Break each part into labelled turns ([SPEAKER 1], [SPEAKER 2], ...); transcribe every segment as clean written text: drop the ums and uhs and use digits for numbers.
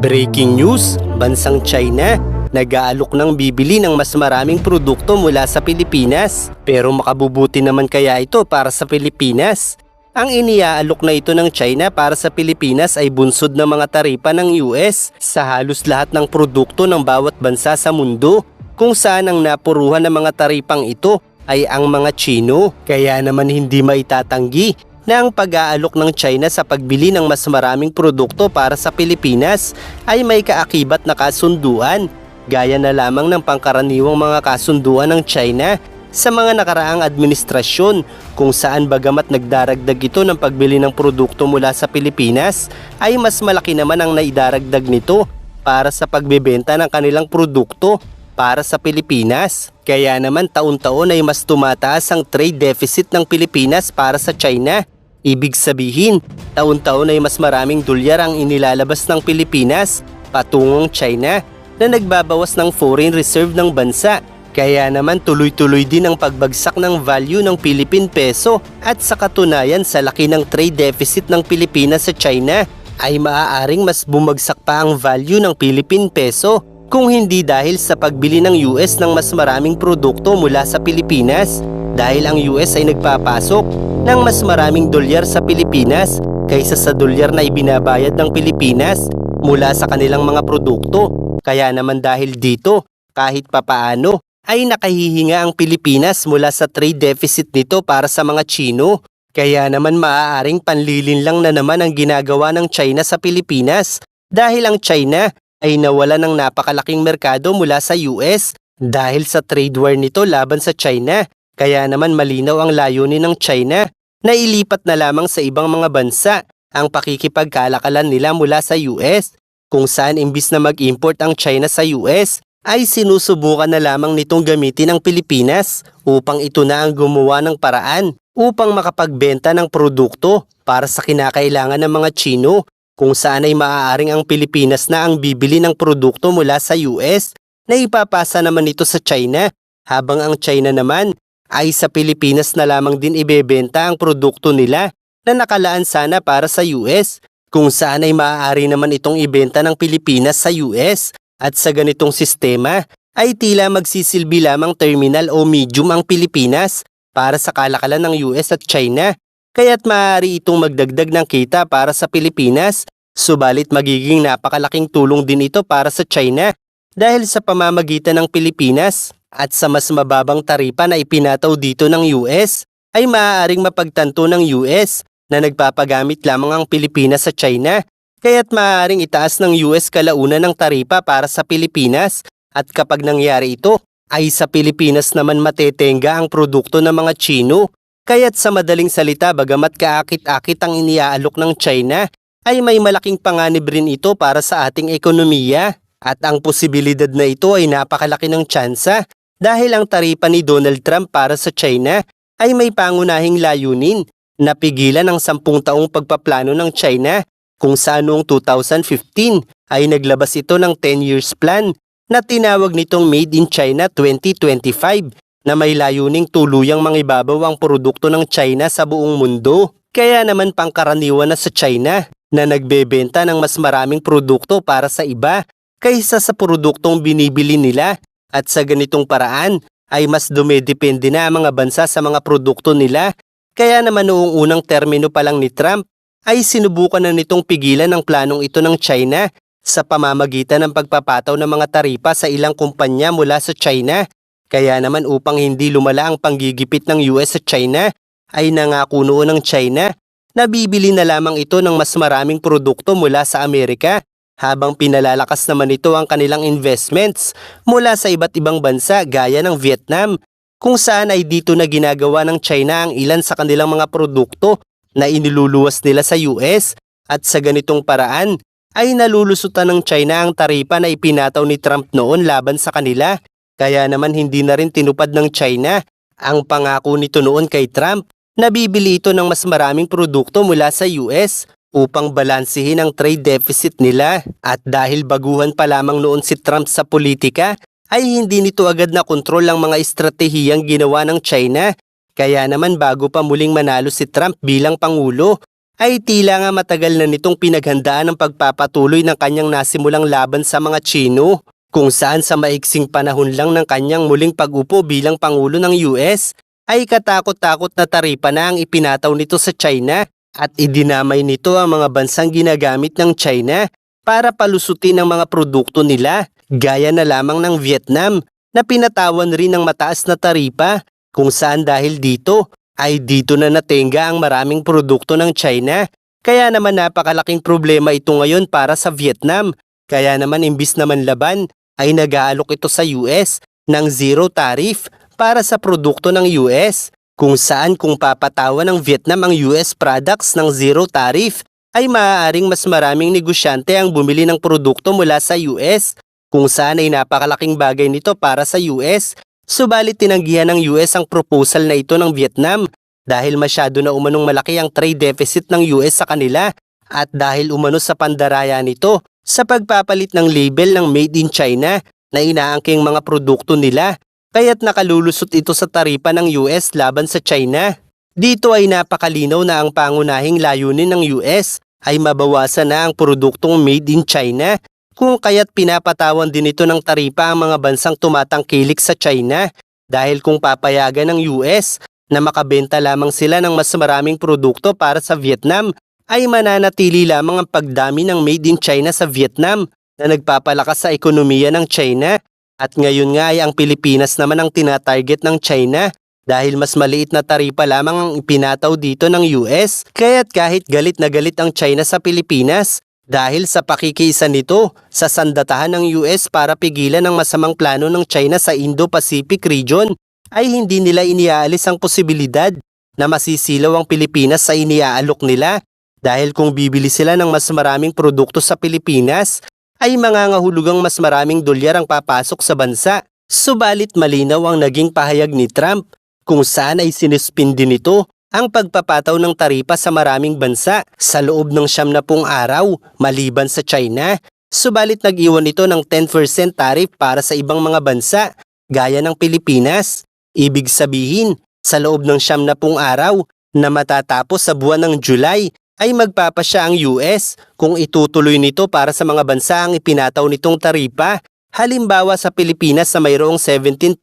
[SPEAKER 1] Breaking news, bansang China, nag-aalok ng bibili ng mas maraming produkto mula sa Pilipinas. Pero makabubuti naman kaya ito para sa Pilipinas? Ang iniaalok na ito ng China para sa Pilipinas ay bunsod ng mga taripa ng US sa halos lahat ng produkto ng bawat bansa sa mundo, kung saan ang napuruhan ng mga taripang ito ay ang mga Chino. Kaya naman hindi maitatanggi na ang pag-aalok ng China sa pagbili ng mas maraming produkto para sa Pilipinas ay may kaakibat na kasunduan, gaya na lamang ng pangkaraniwang mga kasunduan ng China sa mga nakaraang administrasyon, kung saan bagamat nagdaragdag ito ng pagbili ng produkto mula sa Pilipinas, ay mas malaki naman ang naidaragdag nito para sa pagbebenta ng kanilang produkto para sa Pilipinas. Kaya naman taon-taon ay mas tumataas ang trade deficit ng Pilipinas para sa China. Ibig sabihin, taon-taon ay mas maraming dolyar ang inilalabas ng Pilipinas patungong China na nagbabawas ng foreign reserve ng bansa. Kaya naman tuloy-tuloy din ang pagbagsak ng value ng Philippine peso, at sa katunayan sa laki ng trade deficit ng Pilipinas sa China ay maaaring mas bumagsak pa ang value ng Philippine peso kung hindi dahil sa pagbili ng US ng mas maraming produkto mula sa Pilipinas, dahil ang US ay nagpapasok ng mas maraming dolyar sa Pilipinas kaysa sa dolyar na ibinabayad ng Pilipinas mula sa kanilang mga produkto. Kaya naman dahil dito, kahit papaano ay nakahihinga ang Pilipinas mula sa trade deficit nito para sa mga Chino. Kaya naman maaaring panlilin lang na naman ang ginagawa ng China sa Pilipinas, dahil ang China ay nawala ng napakalaking merkado mula sa US dahil sa trade war nito laban sa China. Kaya naman malinaw ang layunin ng China na ilipat na lamang sa ibang mga bansa ang pakikipagkalakalan nila mula sa US, kung saan imbis na mag-import ang China sa US, ay sinusubukan na lamang nitong gamitin ang Pilipinas upang ito na ang gumawa ng paraan upang makapagbenta ng produkto para sa kinakailangan ng mga Chino, kung saan ay maaaring ang Pilipinas na ang bibili ng produkto mula sa US na ipapasa naman ito sa China, habang ang China naman ay sa Pilipinas na lamang din ibebenta ang produkto nila na nakalaan sana para sa US, kung saan ay maaari naman itong ibenta ng Pilipinas sa US. At sa ganitong sistema ay tila magsisilbi lamang terminal o medium ang Pilipinas para sa kalakalan ng US at China, kaya't maaari itong magdagdag ng kita para sa Pilipinas, subalit magiging napakalaking tulong din ito para sa China dahil sa pamamagitan ng Pilipinas at sa mas mababang taripa na ipinataw dito ng US ay maaaring mapagtanto ng US na nagpapagamit lamang ang Pilipinas sa China. Kaya't maaaring itaas ng US kalaunan ng taripa para sa Pilipinas, at kapag nangyari ito, ay sa Pilipinas naman matetenga ang produkto ng mga Chino. Kaya't sa madaling salita, bagamat kaakit-akit ang iniaalok ng China, ay may malaking panganib rin ito para sa ating ekonomiya. At ang posibilidad na ito ay napakalaki ng tsansa dahil ang taripa ni Donald Trump para sa China ay may pangunahing layunin na pigilan ang 10 taong pagpaplano ng China, kung saan noong 2015 ay naglabas ito ng 10 years plan na tinawag nitong Made in China 2025 na may layuning tuluyang mangibabaw ang produkto ng China sa buong mundo. Kaya naman pangkaraniwan na sa China na nagbebenta ng mas maraming produkto para sa iba kaysa sa produktong binibili nila, at sa ganitong paraan ay mas dumedepende na ang mga bansa sa mga produkto nila. Kaya naman noong unang termino pa lang ni Trump ay sinubukan na nitong pigilan ang planong ito ng China sa pamamagitan ng pagpapataw ng mga taripa sa ilang kumpanya mula sa China. Kaya naman upang hindi lumala ang panggigipit ng US sa China, ay nangako noon ng China na bibili na lamang ito ng mas maraming produkto mula sa Amerika, habang pinalalakas naman ito ang kanilang investments mula sa iba't ibang bansa gaya ng Vietnam, kung saan ay dito na ginagawa ng China ang ilan sa kanilang mga produkto na iniluluwas nila sa US, at sa ganitong paraan ay nalulusutan ng China ang taripa na ipinataw ni Trump noon laban sa kanila. Kaya naman hindi na rin tinupad ng China ang pangako nito noon kay Trump na bibili ito ng mas maraming produkto mula sa US upang balansehin ang trade deficit nila. At dahil baguhan pa lamang noon si Trump sa politika, ay hindi nito agad na kontrol ang mga estratehiyang ginawa ng China. Kaya naman bago pa muling manalo si Trump bilang Pangulo, ay tila nga matagal na nitong pinaghandaan ang pagpapatuloy ng kanyang nasimulang laban sa mga Tsino, kung saan sa maiksing panahon lang ng kanyang muling pag-upo bilang Pangulo ng US, ay katakot-takot na taripa na ang ipinataw nito sa China at idinamay nito ang mga bansang ginagamit ng China para palusutin ang mga produkto nila, gaya na lamang ng Vietnam na pinatawan rin ng mataas na taripa, kung saan dahil dito ay dito na natenga ang maraming produkto ng China. Kaya naman napakalaking problema ito ngayon para sa Vietnam. Kaya naman imbis naman laban ay nag-aalok ito sa US ng zero tariff para sa produkto ng US, kung saan kung papatawan ng Vietnam ang US products ng zero tariff ay maaaring mas maraming negosyante ang bumili ng produkto mula sa US, kung saan ay napakalaking bagay nito para sa US. Subalit tinanggihan ng US ang proposal na ito ng Vietnam dahil masyado na umanong malaki ang trade deficit ng US sa kanila at dahil umano sa pandaraya nito sa pagpapalit ng label ng Made in China na inaangking mga produkto nila, kaya't nakalulusot ito sa taripa ng US laban sa China. Dito ay napakalinaw na ang pangunahing layunin ng US ay mabawasan na ang produktong Made in China, kung kaya't pinapatawan din ito ng taripa ang mga bansang tumatangkilik sa China dahil kung papayagan ng US na makabenta lamang sila ng mas maraming produkto para sa Vietnam, ay mananatili lamang ang pagdami ng Made in China sa Vietnam na nagpapalakas sa ekonomiya ng China. At ngayon nga ay ang Pilipinas naman ang tinatarget ng China dahil mas maliit na taripa lamang ang ipinataw dito ng US, kaya't kahit galit na galit ang China sa Pilipinas dahil sa pakikiisa nito sa sandatahan ng US para pigilan ang masamang plano ng China sa Indo-Pacific region, ay hindi nila iniaalis ang posibilidad na masisilaw ang Pilipinas sa iniaalok nila dahil kung bibili sila ng mas maraming produkto sa Pilipinas, ay mangangahulugang mas maraming dolyar ang papasok sa bansa. Subalit malinaw ang naging pahayag ni Trump, kung saan ay sinuspindi nito ang pagpapataw ng taripa sa maraming bansa sa loob ng 70 araw maliban sa China. Subalit nag-iwan ito ng 10% tariff para sa ibang mga bansa gaya ng Pilipinas. Ibig sabihin, sa loob ng 70 araw na matatapos sa buwan ng July, ay magpapasya ang US kung itutuloy nito para sa mga bansa ang ipinataw nitong taripa. Halimbawa sa Pilipinas na mayroong 17%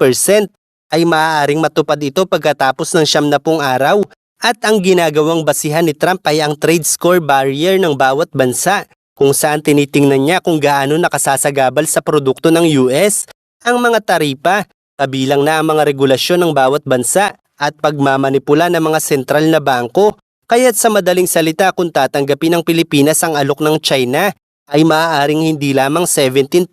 [SPEAKER 1] ay maaaring matupad ito pagkatapos ng 70 araw, at ang ginagawang basihan ni Trump ay ang trade score barrier ng bawat bansa, kung saan tinitingnan niya kung gaano nakasasagabal sa produkto ng US ang mga taripa, kabilang na ang mga regulasyon ng bawat bansa at pagmamanipula ng mga sentral na bangko. Kaya't sa madaling salita, kung tatanggapin ng Pilipinas ang alok ng China, ay maaaring hindi lamang 17%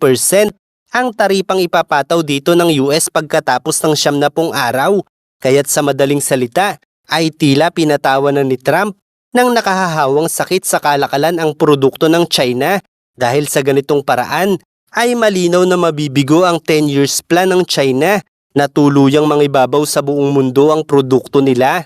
[SPEAKER 1] ang taripang ipapataw dito ng US pagkatapos ng 70 araw. Kaya't sa madaling salita, ay tila pinatawan na ni Trump ng nakahahawang sakit sa kalakalan ang produkto ng China dahil sa ganitong paraan ay malinaw na mabibigo ang 10 years plan ng China na tuluyang mangibabaw sa buong mundo ang produkto nila.